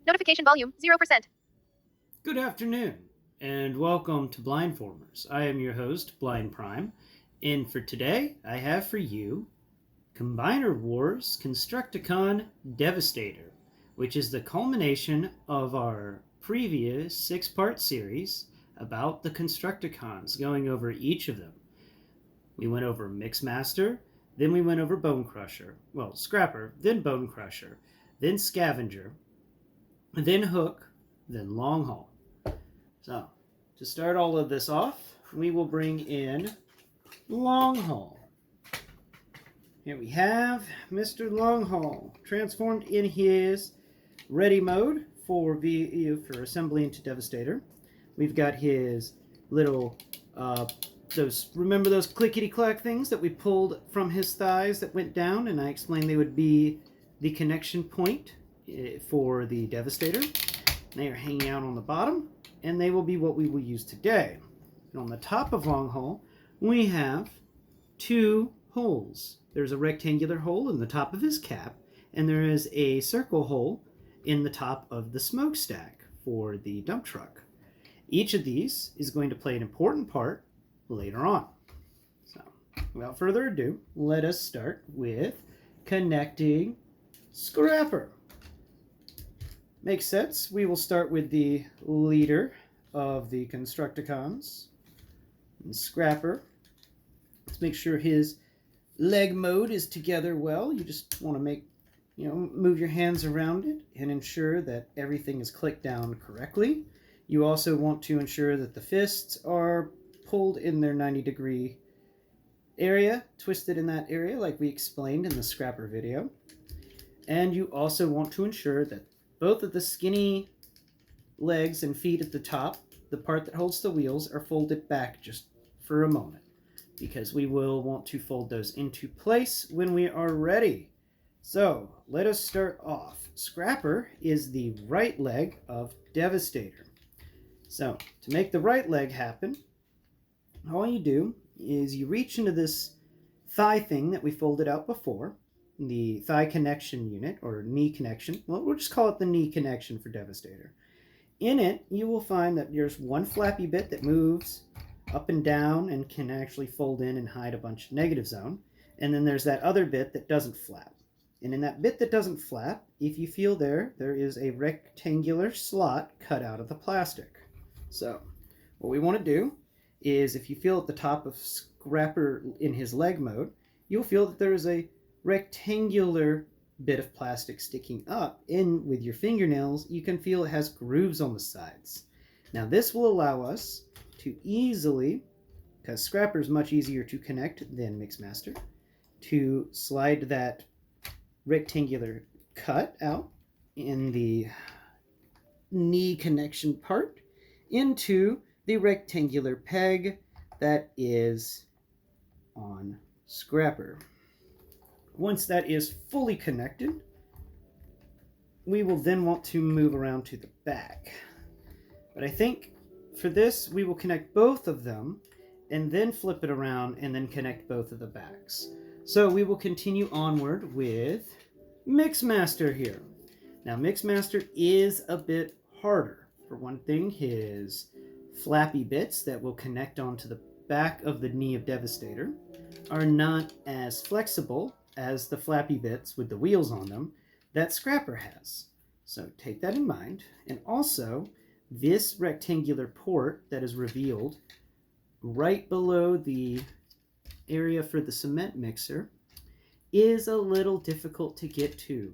Notification volume 0%. Good afternoon, and welcome to Blindformers. I am your host, Blind Prime, and for today, I have for you Combiner Wars Constructacon Devastator, which is the culmination of our previous 6-part series about the Constructacons, going over each of them. We went over Mixmaster, then we went over Bone Crusher, well, Scrapper, then Bone Crusher, then Scavenger, then Hook, then Long Haul. So, to start all of this off, we will bring in Long Haul. Here we have Mr. Long Haul, transformed in his ready mode for assembly into Devastator. We've got his little, remember those clickety-clack things that we pulled from his thighs that went down, and I explained they would be the connection point for the Devastator. They are hanging out on the bottom, and they will be what we will use today. And on the top of Long Haul, we have two holes. There's a rectangular hole in the top of his cap, and there is a circle hole in the top of the smokestack for the dump truck. Each of these is going to play an important part later on. So, without further ado, let us start with connecting Scrapper. Makes sense. We will start with the leader of the Constructacons, and Scrapper. Let's make sure his leg mode is together well. You just want to move your hands around it and ensure that everything is clicked down correctly. You also want to ensure that the fists are pulled in their 90-degree area, twisted in that area like we explained in the Scrapper video. And you also want to ensure that both of the skinny legs and feet at the top, the part that holds the wheels, are folded back just for a moment, because we will want to fold those into place when we are ready. So, let us start off. Scrapper is the right leg of Devastator. So, to make the right leg happen, all you do is you reach into this thigh thing that we folded out before, the thigh connection unit, or knee connection. Well, we'll just call it the knee connection for Devastator. In it, you will find that there's one flappy bit that moves up and down and can actually fold in and hide a bunch of negative zone. And then there's that other bit that doesn't flap. And in that bit that doesn't flap, if you feel there is a rectangular slot cut out of the plastic. So, what we want to do is, if you feel at the top of Scrapper in his leg mode, you'll feel that there is a rectangular bit of plastic sticking up, and with your fingernails you can feel it has grooves on the sides. Now this will allow us to easily, because Scrapper is much easier to connect than Mixmaster, to slide that rectangular cut out in the knee connection part into the rectangular peg that is on Scrapper. Once that is fully connected, we will then want to move around to the back. But I think for this, we will connect both of them and then flip it around and then connect both of the backs. So we will continue onward with Mixmaster here. Now Mixmaster is a bit harder. For one thing, his flappy bits that will connect onto the back of the knee of Devastator are not as flexible as the flappy bits with the wheels on them that Scrapper has. So take that in mind. And also, this rectangular port that is revealed right below the area for the cement mixer is a little difficult to get to.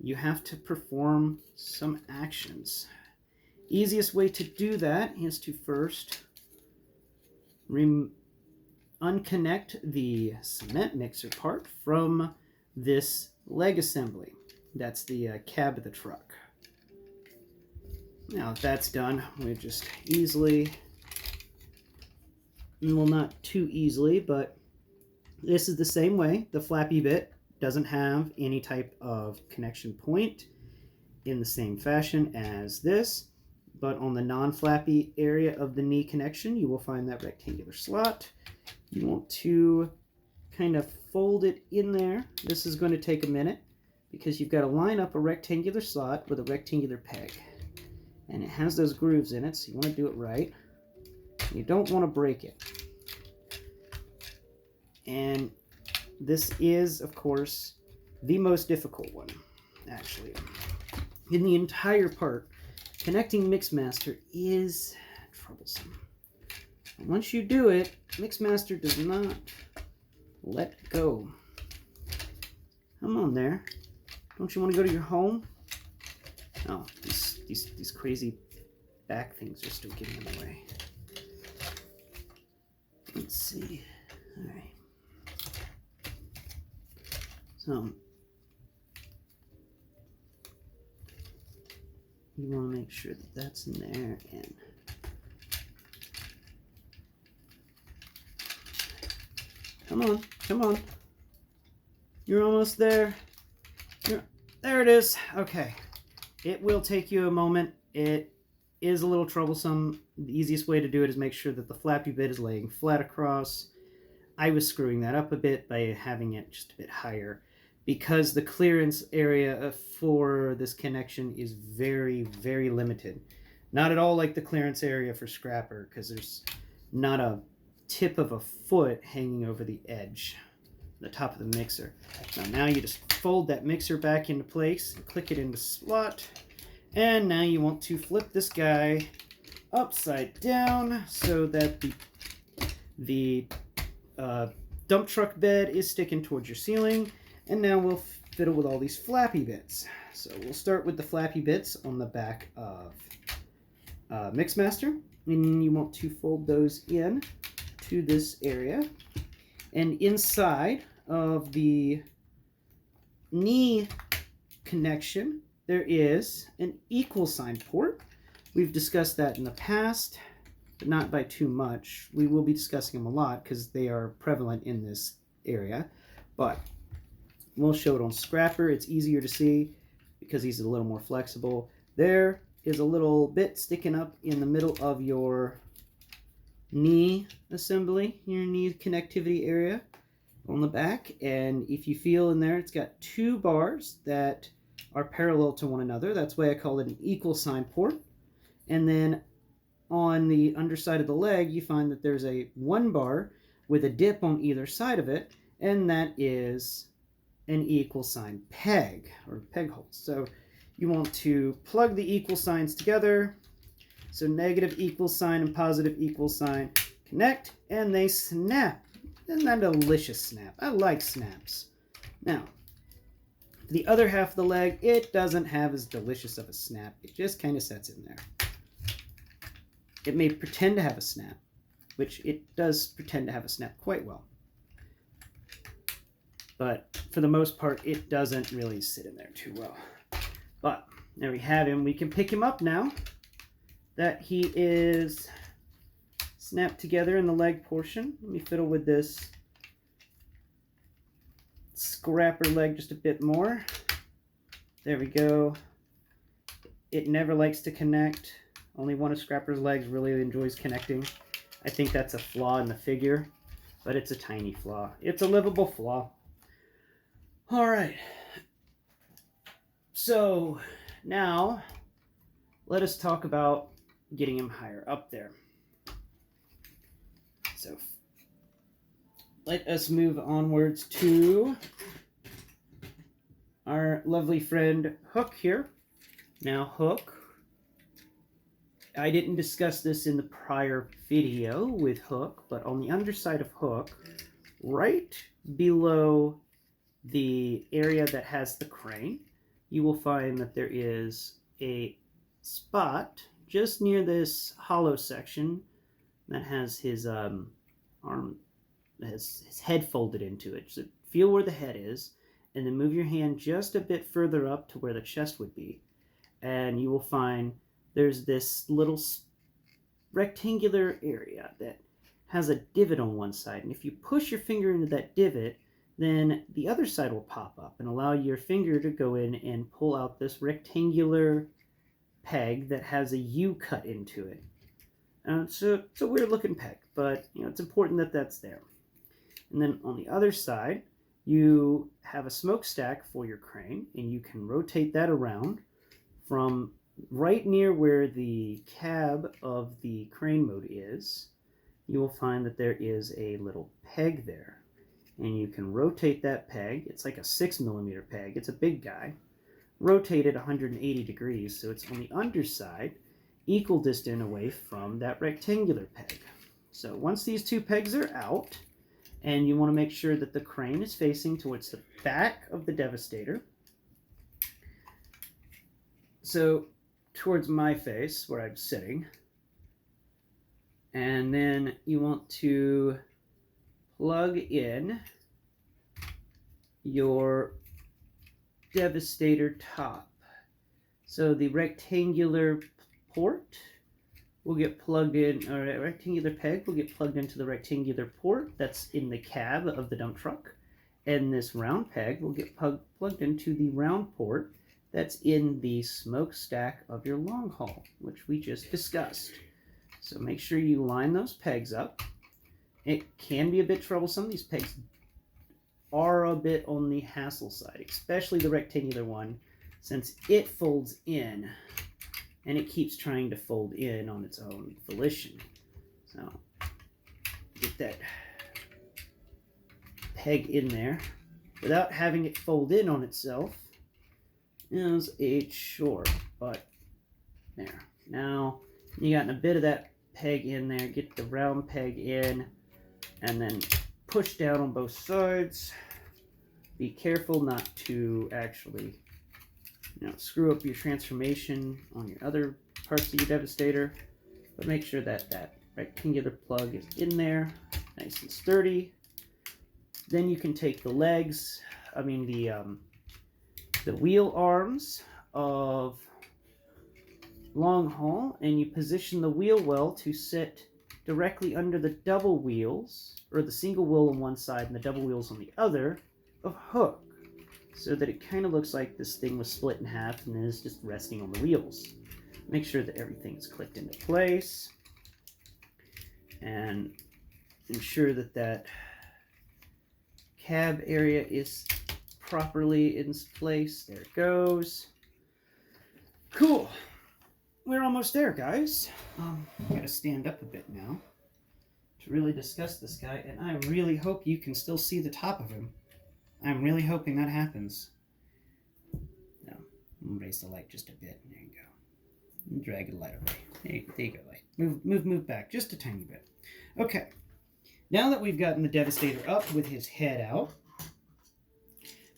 You have to perform some actions. Easiest way to do that is to first unconnect the cement mixer part from this leg assembly. That's the cab of the truck. Now if that's done, we just easily, well, not too easily, but this is the same way. The flappy bit doesn't have any type of connection point in the same fashion as this, but on the non-flappy area of the knee connection, you will find that rectangular slot. You want to kind of fold it in there. This is going to take a minute because you've got to line up a rectangular slot with a rectangular peg. And it has those grooves in it, so you want to do it right. You don't want to break it. And this is, of course, the most difficult one, actually. In the entire part, connecting Mixmaster is troublesome. And once you do it, Mixmaster does not let go. Come on there. Don't you want to go to your home? Oh, these crazy back things are still getting in the way. Let's see. All right. So you want to make sure that that's in there, and come on, come on. You're almost there. There it is. Okay. It will take you a moment. It is a little troublesome. The easiest way to do it is make sure that the flappy bit is laying flat across. I was screwing that up a bit by having it just a bit higher, because the clearance area for this connection is very, very limited. Not at all like the clearance area for Scrapper, because there's not a tip of a foot hanging over the edge, the top of the mixer. Now you just fold that mixer back into place and click it into slot. And now you want to flip this guy upside down so that the dump truck bed is sticking towards your ceiling. And now we'll fiddle with all these flappy bits. So we'll start with the flappy bits on the back of Mixmaster. And you want to fold those in to this area. And inside of the knee connection, there is an equal sign port. We've discussed that in the past, but not by too much. We will be discussing them a lot because they are prevalent in this area, but we'll show it on Scrapper. It's easier to see because he's a little more flexible. There is a little bit sticking up in the middle of your knee assembly, your knee connectivity area on the back, and if you feel in there, it's got two bars that are parallel to one another. That's why I call it an equal sign port. And then on the underside of the leg, you find that there's a one bar with a dip on either side of it, and that is an equal sign peg, or peg hole. So you want to plug the equal signs together. So negative equal sign and positive equal sign connect, and they snap. Isn't that a delicious snap? I like snaps. Now, the other half of the leg, it doesn't have as delicious of a snap. It just kind of sets in there. It may pretend to have a snap, which it does pretend to have a snap quite well. But for the most part, it doesn't really sit in there too well. But there we have him. We can pick him up now that he is snapped together in the leg portion. Let me fiddle with this Scrapper leg just a bit more. There we go. It never likes to connect. Only one of Scrapper's legs really enjoys connecting. I think that's a flaw in the figure, but it's a tiny flaw. It's a livable flaw. All right. So now let us talk about getting him higher up there. So let us move onwards to our lovely friend Hook here. Now Hook, I didn't discuss this in the prior video with Hook, but on the underside of Hook, right below the area that has the crane, you will find that there is a spot just near this hollow section that has his arm, has his head folded into it. So feel where the head is, and then move your hand just a bit further up to where the chest would be, and you will find there's this little rectangular area that has a divot on one side, and if you push your finger into that divot, then the other side will pop up and allow your finger to go in and pull out this rectangular peg that has a U cut into it. So it's a weird looking peg, but it's important that that's there. And then on the other side, you have a smokestack for your crane, and you can rotate that around from right near where the cab of the crane mode is. You will find that there is a little peg there, and you can rotate that peg. It's like a 6mm peg. It's a big guy. Rotate it 180 degrees so it's on the underside, equal distance away from that rectangular peg. So once these two pegs are out, and you want to make sure that the crane is facing towards the back of the Devastator, so towards my face where I'm sitting, and then you want to plug in your Devastator top. So the rectangular port will get plugged in, or a rectangular peg will get plugged into the rectangular port that's in the cab of the dump truck, and this round peg will get plugged into the round port that's in the smokestack of your long haul, which we just discussed. So make sure you line those pegs up. It can be a bit troublesome. These pegs are a bit on the hassle side, especially the rectangular one, since it folds in, and it keeps trying to fold in on its own volition. So get that peg in there without having it fold in on itself is a chore, but there. Now you got a bit of that peg in there. Get the round peg in, and then push down on both sides. Be careful not to actually, screw up your transformation on your other parts of your Devastator, but make sure that that rectangular plug is in there, nice and sturdy. Then you can take the legs, the wheel arms of long haul, and you position the wheel well to sit directly under the double wheels, or the single wheel on one side and the double wheels on the other, of hook, so that it kind of looks like this thing was split in half and then is just resting on the wheels. Make sure that everything's clicked into place, and ensure that that cab area is properly in place. There it goes. Cool. We're almost there, guys. I gotta stand up a bit now to really discuss this guy, and I really hope you can still see the top of him. I'm really hoping that happens. No, I'm gonna raise the light just a bit. There you go. And drag the light away. There you go, light. Move back just a tiny bit. Okay. Now that we've gotten the Devastator up with his head out,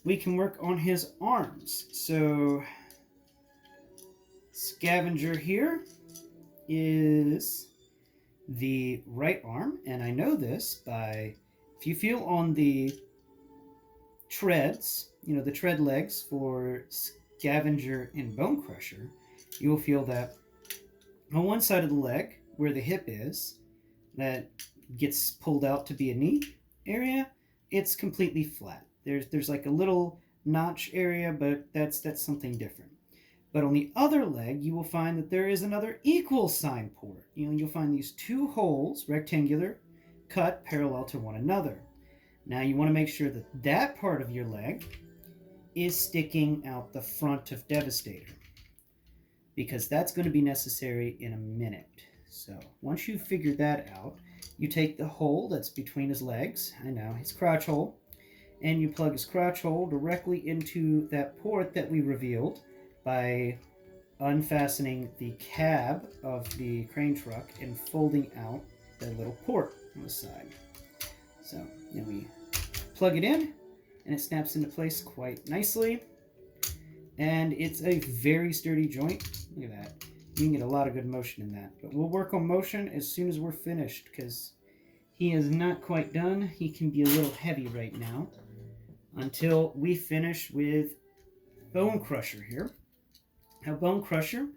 we can work on his arms. So Scavenger here is the right arm, and I know this by, if you feel on the treads, the tread legs for Scavenger and Bone Crusher, you will feel that on one side of the leg, where the hip is, that gets pulled out to be a knee area, it's completely flat. There's like a little notch area, but that's something different. But on the other leg, you will find that there is another equal sign port. You'll find these two holes, rectangular, cut parallel to one another. Now you want to make sure that that part of your leg is sticking out the front of Devastator, because that's going to be necessary in a minute. So once you figure that out, you take the hole that's between his legs, his crotch hole, and you plug his crotch hole directly into that port that we revealed by unfastening the cab of the crane truck and folding out the little port on the side. So then we plug it in, and it snaps into place quite nicely. And it's a very sturdy joint. Look at that. You can get a lot of good motion in that. But we'll work on motion as soon as we're finished, because he is not quite done. He can be a little heavy right now until we finish with Bone Crusher here. Now, Bone Crusher,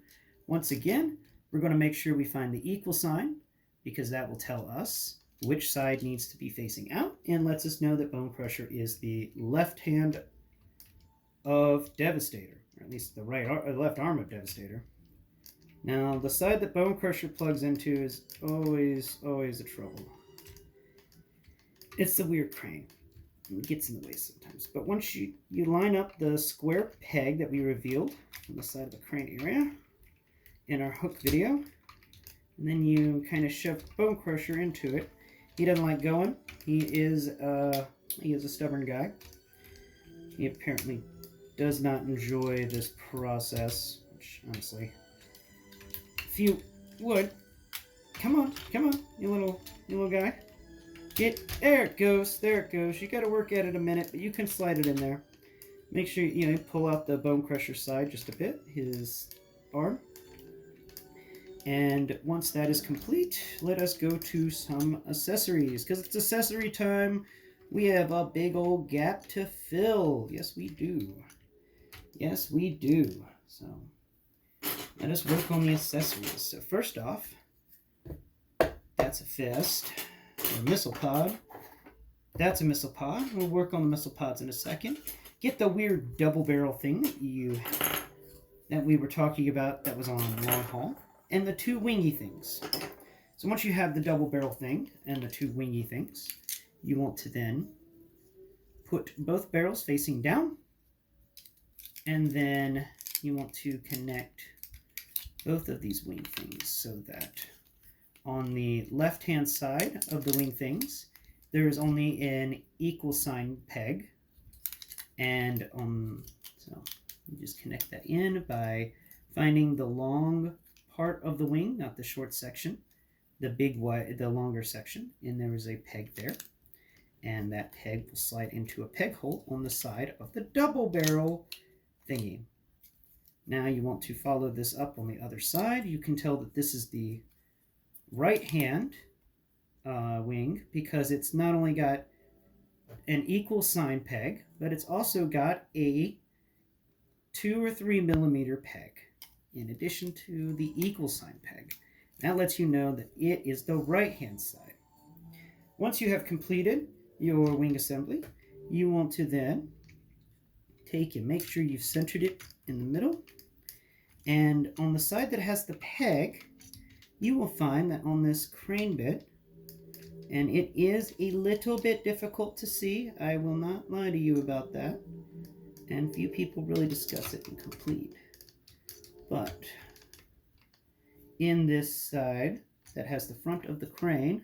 once again, we're going to make sure we find the equal sign, because that will tell us which side needs to be facing out and lets us know that Bone Crusher is the left hand of Devastator, or at least the left arm of Devastator. Now, the side that Bone Crusher plugs into is always a trouble. It's the weird crane. It gets in the way sometimes. But once you line up the square peg that we revealed on the side of the crane area in our hook video, and then you kind of shove Bone Crusher into it. He doesn't like going. He is a stubborn guy. He apparently does not enjoy this process, which honestly, if you would, come on, you little guy. There it goes. You got to work at it a minute, but you can slide it in there. Make sure you pull out the Bone Crusher side just a bit, his arm. And once that is complete, let us go to some accessories, because it's accessory time. We have a big old gap to fill. Yes, we do. So let us work on the accessories. So first off, that's a fist. A missile pod. That's a missile pod. We'll work on the missile pods in a second. Get the weird double barrel thing that we were talking about that was on Long Haul. And the two wingy things. So once you have the double barrel thing and the two wingy things, you want to then put both barrels facing down, and then you want to connect both of these wing things so that on the left hand side of the wing things there is only an equal sign peg, and so you just connect that in by finding the long part of the wing, not the short section, the longer section, and there is a peg there, and that peg will slide into a peg hole on the side of the double barrel thingy. Now you want to follow this up on the other side. You can tell that this is the right hand wing, because it's not only got an equal sign peg, but it's also got a 2 or 3 millimeter peg in addition to the equal sign peg. That lets you know that it is the right hand side. Once you have completed your wing assembly, you want to then take and make sure you've centered it in the middle, and on the side that has the peg, you will find that on this crane bit, and it is a little bit difficult to see, I will not lie to you about that, and few people really discuss it in complete. But in this side that has the front of the crane,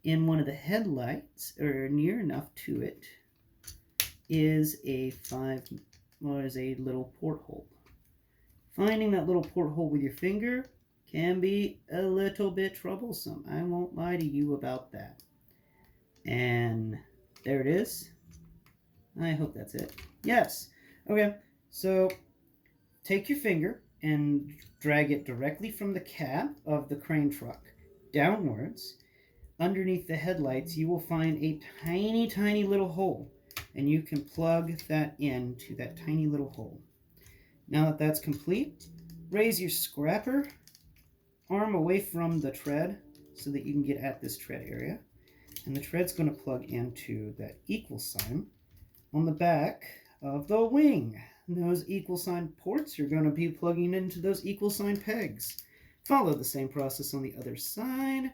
in one of the headlights, or near enough to it, is a little porthole. Finding that little porthole with your finger can be a little bit troublesome. I won't lie to you about that. And there it is. I hope that's it. Yes. Okay, so take your finger and drag it directly from the cab of the crane truck downwards. Underneath the headlights, you will find a tiny, tiny little hole, and you can plug that into that tiny little hole. Now that that's complete, raise your scrapper arm away from the tread so that you can get at this tread area, and the tread's going to plug into that equal sign on the back of the wing. And those equal sign ports are going to be plugging into those equal sign pegs. Follow the same process on the other side.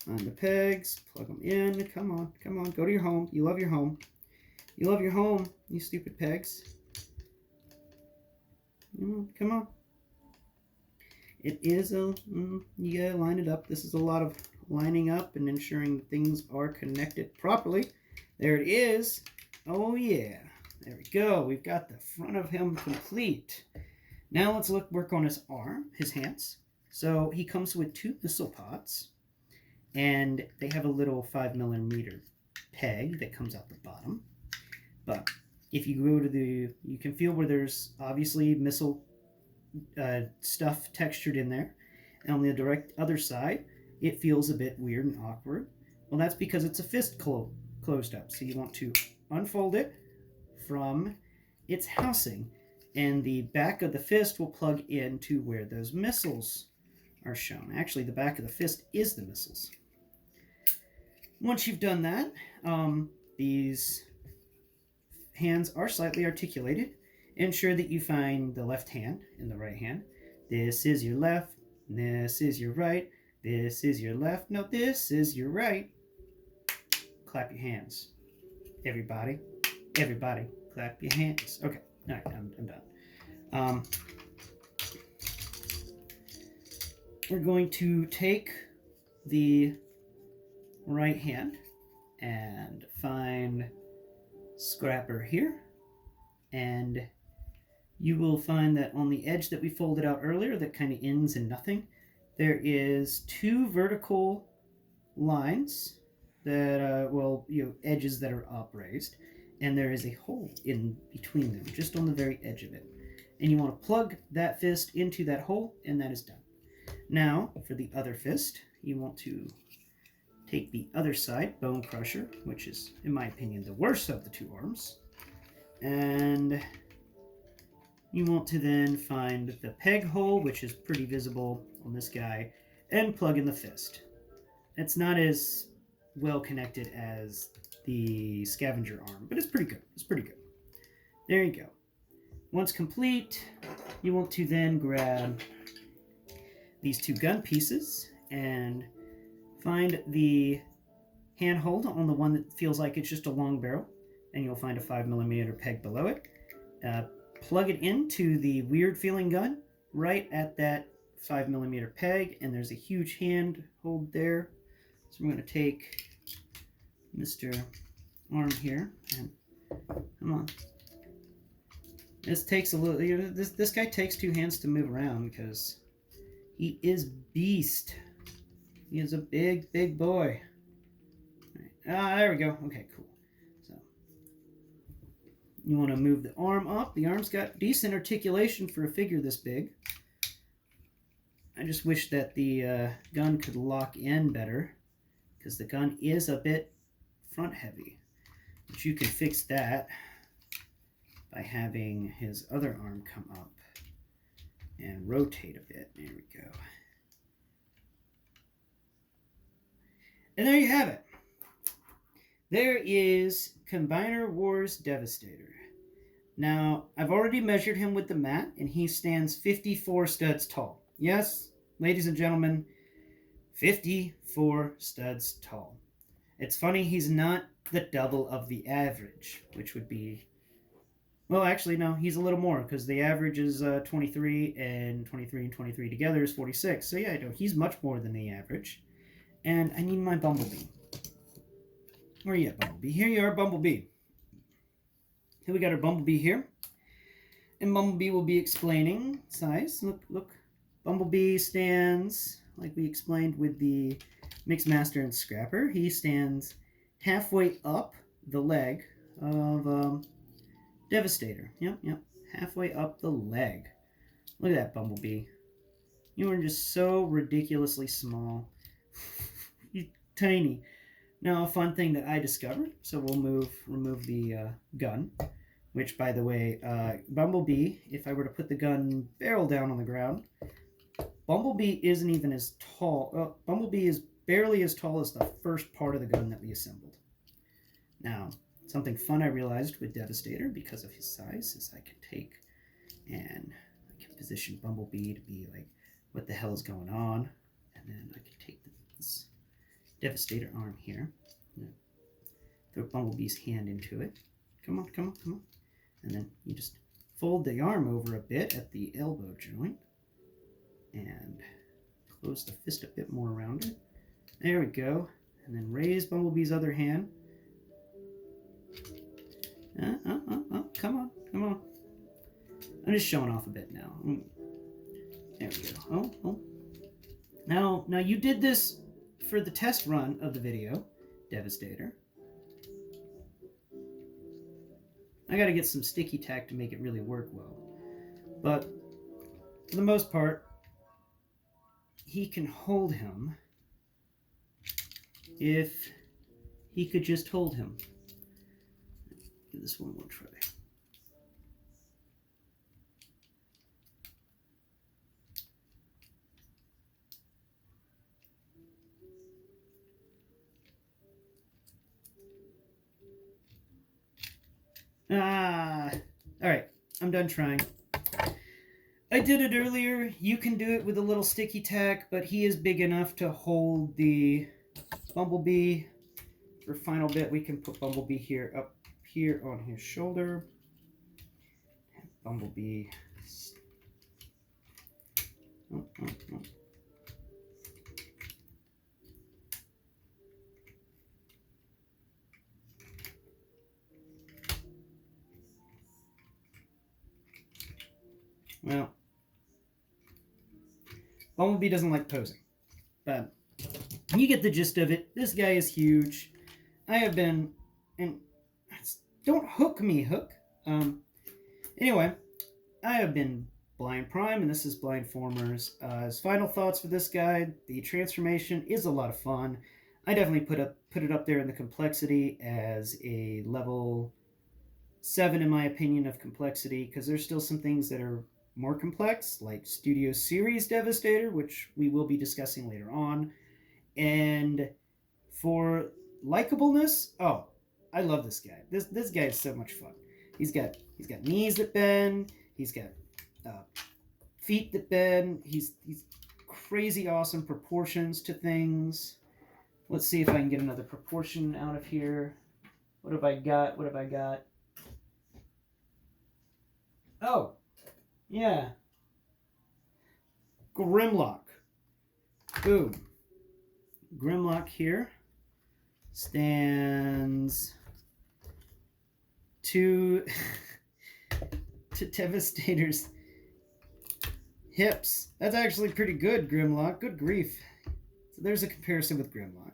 Find the pegs, plug them in. Come on, go to your home. You love your home. You love your home, you stupid pegs. Come on. It is you gotta line it up. This is a lot of lining up and ensuring things are connected properly. There it is. Oh yeah. There we go. We've got the front of him complete. Now let's work on his arm, his hands. So he comes with 2 missile pods, and they have a little 5 millimeter peg that comes out the bottom. But if you go to you can feel where there's obviously missile stuff textured in there, and on the direct other side, it feels a bit weird and awkward. Well, that's because it's a fist closed up. So you want to unfold it from its housing, and the back of the fist will plug into where those missiles are shown. Actually, the back of the fist is the missiles. Once you've done that, these hands are slightly articulated. Ensure that you find the left hand and the right hand. This is your left, this is your right, this is your left, no, this is your right. Clap your hands. Everybody, everybody, clap your hands. Okay, all right, I'm done. We're going to take the right hand and find Scrapper here, and you will find that on the edge that we folded out earlier that kind of ends in nothing, there is 2 vertical lines that, edges that are upraised, and there is a hole in between them, just on the very edge of it. And you want to plug that fist into that hole, and that is done. Now, for the other fist, you want to take the other side, Bone Crusher, which is, in my opinion, the worst of the 2 arms, and you want to then find the peg hole, which is pretty visible on this guy, and plug in the fist. It's not as well connected as the scavenger arm, but it's pretty good. It's pretty good. There you go. Once complete, you want to then grab these 2 gun pieces and find the handhold on the one that feels like it's just a long barrel, and you'll find a 5mm peg below it. Plug it into the weird feeling gun right at that 5mm peg, and there's a huge handhold there. So I'm going to take Mr. Arm here, and come on. This takes a little. This guy takes 2 hands to move around because he is beast. He is a big, big boy. Right. There we go. Okay, cool. So you want to move the arm up. The arm's got decent articulation for a figure this big. I just wish that the gun could lock in better, because the gun is a bit front heavy. But you can fix that by having his other arm come up and rotate a bit. There we go. And there you have it. There is Combiner Wars Devastator. Now, I've already measured him with the mat, and he stands 54 studs tall. Yes, ladies and gentlemen, 54 studs tall. It's funny, he's not the double of the average, which would be... Well, actually, no, he's a little more, because the average is 23, and 23 and 23 together is 46. So yeah, no, he's much more than the average. And I need my Bumblebee. Where are you at, Bumblebee? Here you are, Bumblebee. Here we got our Bumblebee here. And Bumblebee will be explaining size. Look, look. Bumblebee stands, like we explained with the Mixmaster and Scrapper, he stands halfway up the leg of Devastator. Yep. Halfway up the leg. Look at that, Bumblebee. You are just so ridiculously small. You're tiny. Now, a fun thing that I discovered, so we'll remove the gun, which, by the way, Bumblebee, if I were to put the gun barrel down on the ground, Bumblebee isn't even as tall. Bumblebee is barely as tall as the first part of the gun that we assembled. Now, something fun I realized with Devastator, because of his size, is I can take and I can position Bumblebee to be like, what the hell is going on? And then I can take this Devastator arm here, throw Bumblebee's hand into it. Come on. And then you just fold the arm over a bit at the elbow joint and close the fist a bit more around it. There we go. And then raise Bumblebee's other hand. Come on. I'm just showing off a bit now. There we go. Oh. Now you did this for the test run of the video, Devastator. I gotta get some sticky tack to make it really work well. But for the most part, he can hold him if he could just hold him. Give this one more try. Alright, I'm done trying. I did it earlier. You can do it with a little sticky tack, but he is big enough to hold the Bumblebee for final bit, we can put Bumblebee here up here on his shoulder. Bumblebee. Oh. Well, Bumblebee doesn't like posing, but you get the gist of it. This guy is huge. I have been, and don't hook me, Hook. Anyway, I have been Blind Prime, and this is Blindformers. As final thoughts for this guy, the transformation is a lot of fun. I definitely put it up there in the complexity as a level 7, in my opinion, of complexity, because there's still some things that are more complex, like Studio Series Devastator, which we will be discussing later on. And for likableness, oh, I love this guy. This guy is so much fun. He's got knees that bend. He's got feet that bend. He's crazy awesome proportions to things. Let's see if I can get another proportion out of here. What have I got? Oh, yeah. Grimlock. Boom. Grimlock here stands to Devastator's hips. That's actually pretty good, Grimlock. Good grief. So there's a comparison with Grimlock.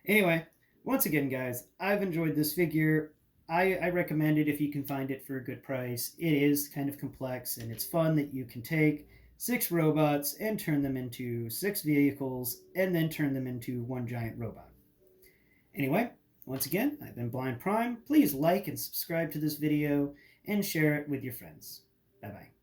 Anyway, once again, guys, I've enjoyed this figure. I recommend it if you can find it for a good price. It is kind of complex, and it's fun that you can take 6 robots and turn them into 6 vehicles, and then turn them into one giant robot. Anyway, once again, I've been Blind Prime. Please like and subscribe to this video, and share it with your friends. Bye-bye.